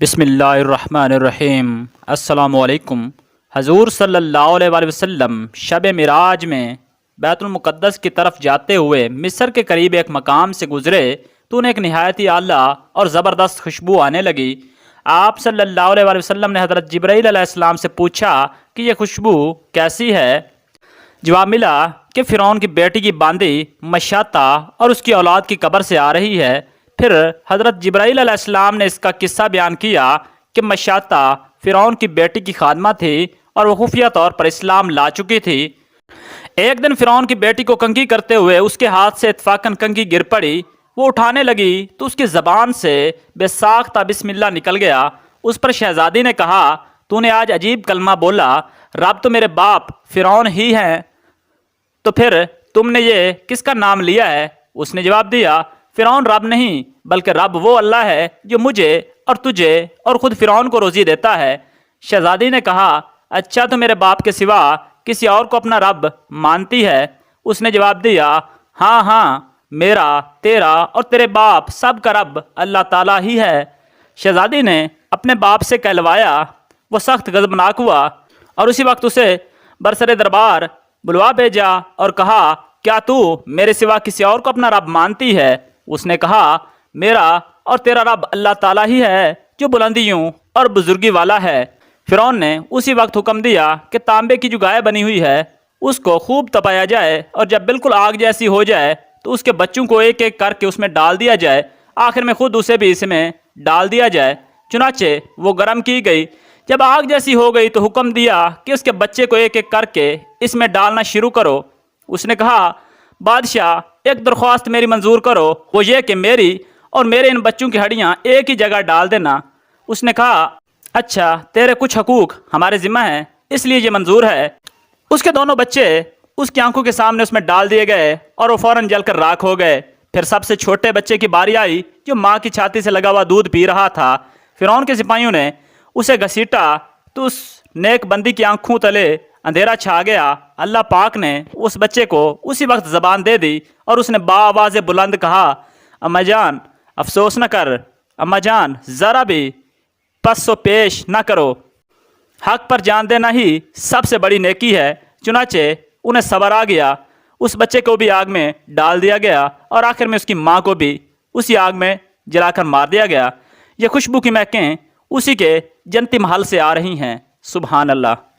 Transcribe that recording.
بسم اللہ الرحمن الرحیم۔ السلام علیکم۔ حضور صلی اللہ علیہ وآلہ وسلم شب معراج میں بیت المقدس کی طرف جاتے ہوئے مصر کے قریب ایک مقام سے گزرے تو انہیں ایک نہایت ہی اعلیٰ اور زبردست خوشبو آنے لگی۔ آپ صلی اللہ علیہ وآلہ وسلم نے حضرت جبرائیل علیہ السلام سے پوچھا کہ یہ خوشبو کیسی ہے؟ جواب ملا کہ فرعون کی بیٹی کی باندی مشاطہ اور اس کی اولاد کی قبر سے آ رہی ہے۔ پھر حضرت جبرائیل علیہ السلام نے اس کا قصہ بیان کیا کہ مشاطہ فرعون کی بیٹی کی خادمہ تھی اور وہ خفیہ طور پر اسلام لا چکی تھی۔ ایک دن فرعون کی بیٹی کو کنگھی کرتے ہوئے اس کے ہاتھ سے اتفاقاً کنگھی گر پڑی۔ وہ اٹھانے لگی تو اس کی زبان سے بے ساختہ بسم اللہ نکل گیا۔ اس پر شہزادی نے کہا، تو نے آج عجیب کلمہ بولا، رب تو میرے باپ فرعون ہی ہیں، تو پھر تم نے یہ کس کا نام لیا ہے؟ اس نے جواب دیا، فرعون رب نہیں بلکہ رب وہ اللہ ہے جو مجھے اور تجھے اور خود فرعون کو روزی دیتا ہے۔ شہزادی نے کہا، اچھا تو میرے باپ کے سوا کسی اور کو اپنا رب مانتی ہے؟ اس نے جواب دیا، ہاں ہاں، میرا، تیرا اور تیرے باپ سب کا رب اللہ تعالیٰ ہی ہے۔ شہزادی نے اپنے باپ سے کہلوایا۔ وہ سخت غضبناک ہوا اور اسی وقت اسے برسر دربار بلوا بھیجا اور کہا، کیا تو میرے سوا کسی اور کو اپنا رب مانتی ہے؟ اس نے کہا، میرا اور تیرا رب اللہ تعالیٰ ہی ہے جو بلندیوں اور بزرگی والا ہے۔ فرعون نے اسی وقت حکم دیا کہ تانبے کی جو گائے بنی ہوئی ہے اس کو خوب تپایا جائے اور جب بالکل آگ جیسی ہو جائے تو اس کے بچوں کو ایک ایک کر کے اس میں ڈال دیا جائے، آخر میں خود اسے بھی اس میں ڈال دیا جائے۔ چنانچہ وہ گرم کی گئی۔ جب آگ جیسی ہو گئی تو حکم دیا کہ اس کے بچے کو ایک ایک کر کے اس میں ڈالنا شروع کرو۔ اس نے کہا، بادشاہ ایک درخواست میری منظور کرو، وہ یہ کہ میری اور میرے ان بچوں کی ہڈیاں ایک ہی جگہ ڈال دینا۔ اس نے کہا، اچھا، تیرے کچھ حقوق ہمارے ذمہ ہیں اس لیے یہ منظور ہے۔ اس کے دونوں بچے اس کی آنکھوں کے سامنے اس میں ڈال دیے گئے اور وہ فوراً جل کر راکھ ہو گئے۔ پھر سب سے چھوٹے بچے کی باری آئی جو ماں کی چھاتی سے لگا ہوا دودھ پی رہا تھا۔ فرعون کے سپاہیوں نے اسے گھسیٹا تو اس نیک بندی کی آنکھوں تلے اندھیرا چھا گیا۔ اللہ پاک نے اس بچے کو اسی وقت زبان دے دی اور اس نے بآواز بلند کہا، اماں جان افسوس نہ کر، اماں جان ذرا بھی پس و پیش نہ کرو، حق پر جان دینا ہی سب سے بڑی نیکی ہے۔ چنانچہ انہیں صبر آ گیا۔ اس بچے کو بھی آگ میں ڈال دیا گیا اور آخر میں اس کی ماں کو بھی اسی آگ میں جلا کر مار دیا گیا۔ یہ خوشبو کی مہکیں اسی کے جنتی محل سے آ رہی ہیں۔ سبحان اللہ۔